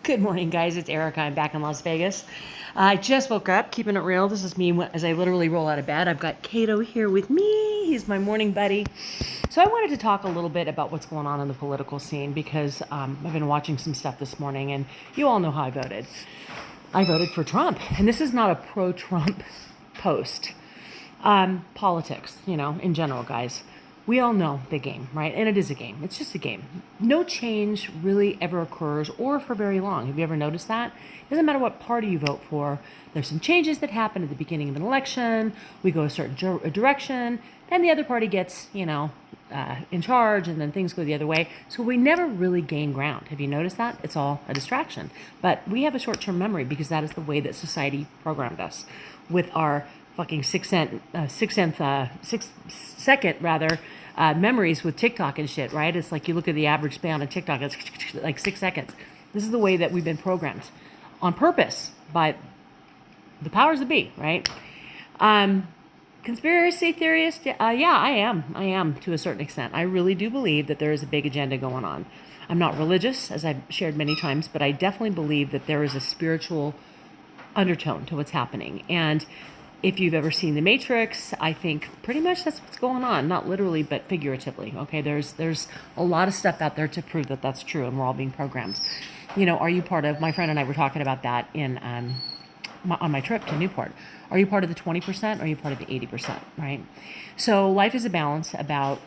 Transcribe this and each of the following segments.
Good morning, guys. It's Erica. I'm back in Las Vegas. I just woke up, keeping it real. This is me as I literally roll out of bed. I've got Cato here with me. He's my morning buddy. So I wanted to talk a little bit about what's going on in the political scene because I've been watching some stuff this morning, and you all know how I voted. I voted for Trump, and this is not a pro-Trump post. Politics, in general, guys. We all know the game, right? And it is a game. It's just a game. No change really ever occurs or for very long. Have you ever noticed that? It doesn't matter what party you vote for. There's some changes that happen at the beginning of an election. We go a certain direction. Then the other party gets, in charge, and then things go the other way. So we never really gain ground. Have you noticed that? It's all a distraction. But we have a short-term memory because that is the way that society programmed us with our fucking six second memories with TikTok and shit, right? It's like you look at the average span of TikTok, it's like 6 seconds. This is the way that we've been programmed on purpose by the powers that be, right? Conspiracy theorist, yeah, I am to a certain extent. I really do believe that there is a big agenda going on. I'm not religious, as I've shared many times, but I definitely believe that there is a spiritual undertone to what's happening. And if you've ever seen The Matrix, I think pretty much that's what's going on. Not literally, but figuratively. Okay, there's a lot of stuff out there to prove that that's true, and we're all being programmed. Are you part of? My friend and I were talking about that in on my trip to Newport. Are you part of the 20%? Or are you part of the 80%? Right. So life is a balance about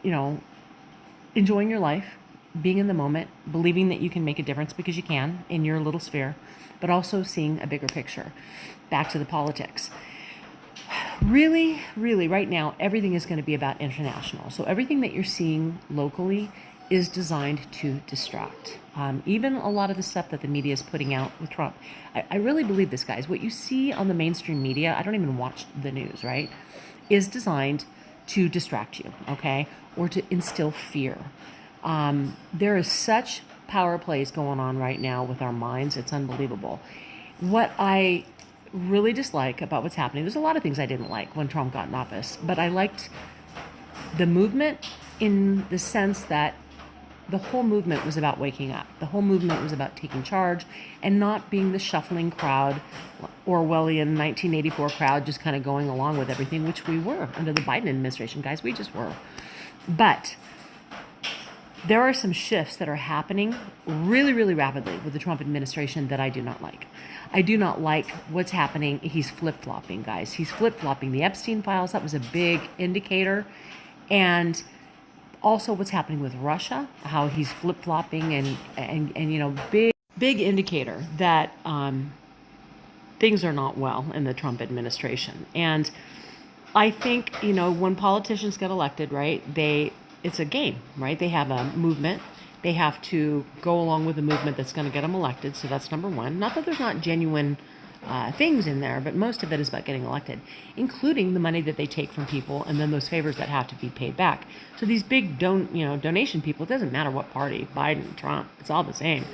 enjoying your life, being in the moment, believing that you can make a difference because you can in your little sphere, but also seeing a bigger picture. Back to the politics. Really, really, right now, everything is going to be about international. So everything that you're seeing locally is designed to distract. Even a lot of the stuff that the media is putting out with Trump. I really believe this, guys. What you see on the mainstream media, I don't even watch the news, right, is designed to distract you, okay, or to instill fear. There is such power plays going on right now with our minds. It's unbelievable. What I really dislike about what's happening, there's a lot of things I didn't like when Trump got in office, but I liked the movement in the sense that the whole movement was about waking up. The whole movement was about taking charge and not being the shuffling crowd, Orwellian 1984 crowd, just kind of going along with everything, which we were under the Biden administration, guys. We just were. But there are some shifts that are happening really, really rapidly with the Trump administration that I do not like. I do not like what's happening. He's flip-flopping, guys. He's flip-flopping the Epstein files. That was a big indicator. And also what's happening with Russia, how he's flip-flopping and big indicator that things are not well in the Trump administration. And I think, when politicians get elected, right, it's a game, right? They have a movement. They have to go along with the movement that's going to get them elected. So that's number one. Not that there's not genuine things in there, but most of it is about getting elected, including the money that they take from people and then those favors that have to be paid back. So these big donation people, it doesn't matter what party, Biden, Trump, it's all the same.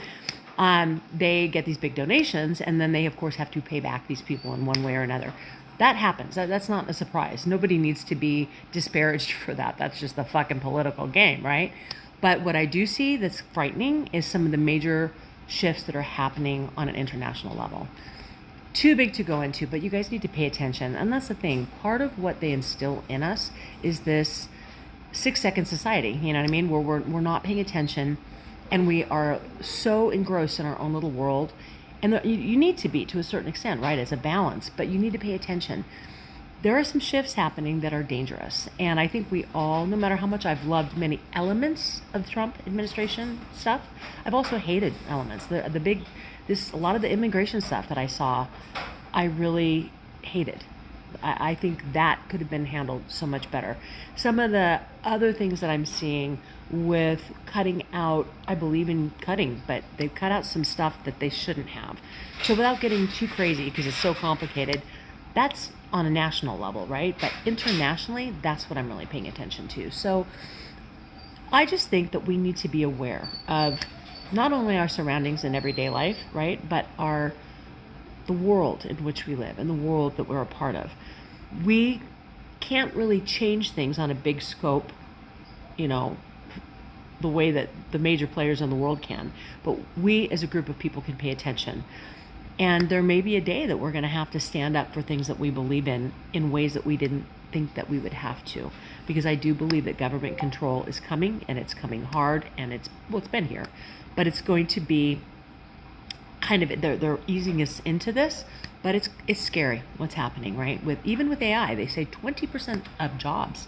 They get these big donations, and then they, of course, have to pay back these people in one way or another. That happens. That's not a surprise. Nobody needs to be disparaged for that. That's just the fucking political game, right? But what I do see that's frightening is some of the major shifts that are happening on an international level. Too big to go into, but you guys need to pay attention. And that's the thing. Part of what they instill in us is this 6-second society, you know what I mean? Where we're not paying attention, and we are so engrossed in our own little world. And you need to be, to a certain extent, right, as a balance, but you need to pay attention. There are some shifts happening that are dangerous. And I think we all, no matter how much I've loved many elements of the Trump administration stuff, I've also hated elements. A lot of the immigration stuff that I saw, I really hated. I think that could have been handled so much better. Some of the other things that I'm seeing with cutting out, I believe in cutting, but they've cut out some stuff that they shouldn't have. So without getting too crazy, because it's so complicated, that's on a national level, right? But internationally, that's what I'm really paying attention to. So I just think that we need to be aware of not only our surroundings in everyday life, right, but the world in which we live and the world that we're a part of. We can't really change things on a big scope, the way that the major players in the world can. But we as a group of people can pay attention. And there may be a day that we're going to have to stand up for things that we believe in ways that we didn't think that we would have to. Because I do believe that government control is coming, and it's coming hard, and it's been here. But it's going to be kind of, they're easing us into this, but it's scary what's happening, right? Even with AI, they say 20% of jobs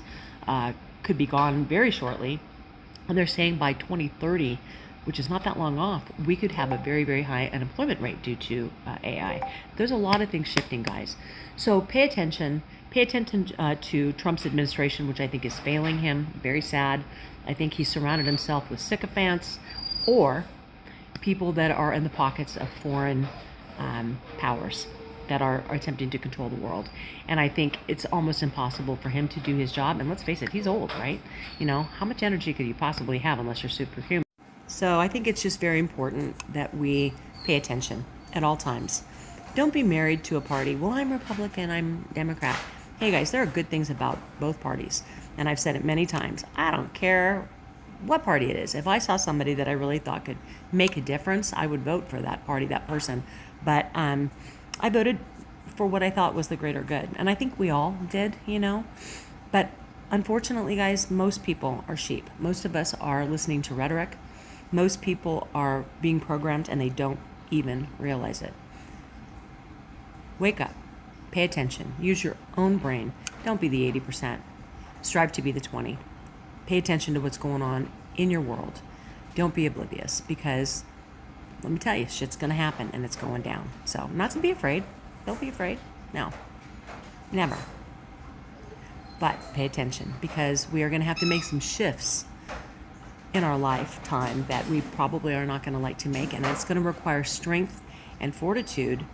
could be gone very shortly. And they're saying by 2030, which is not that long off, we could have a very, very high unemployment rate due to AI. There's a lot of things shifting, guys. So pay attention. Pay attention to Trump's administration, which I think is failing him. Very sad. I think he's surrounded himself with sycophants or people that are in the pockets of foreign powers that are attempting to control the world. And I think it's almost impossible for him to do his job. And let's face it, he's old, right? You know, how much energy could you possibly have unless you're superhuman? So I think it's just very important that we pay attention at all times. Don't be married to a party. Well, I'm Republican, I'm Democrat. Hey guys, there are good things about both parties. And I've said it many times. I don't care what party it is. If I saw somebody that I really thought could make a difference, I would vote for that party, that person. But I voted for what I thought was the greater good. And I think we all did, you know. But unfortunately, guys, most people are sheep. Most of us are listening to rhetoric. Most people are being programmed and they don't even realize it. Wake up. Pay attention. Use your own brain. Don't be the 80%. Strive to be the 20. Pay attention to what's going on in your world. Don't be oblivious, because let me tell you, shit's going to happen and it's going down. So not to be afraid. Don't be afraid. No. Never. But pay attention, because we are going to have to make some shifts in our lifetime that we probably are not going to like to make. And it's going to require strength and fortitude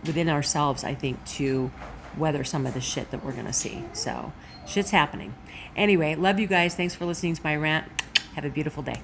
within ourselves, I think, to weather some of the shit that we're going to see. So shit's happening. Anyway, love you guys. Thanks for listening to my rant. Have a beautiful day.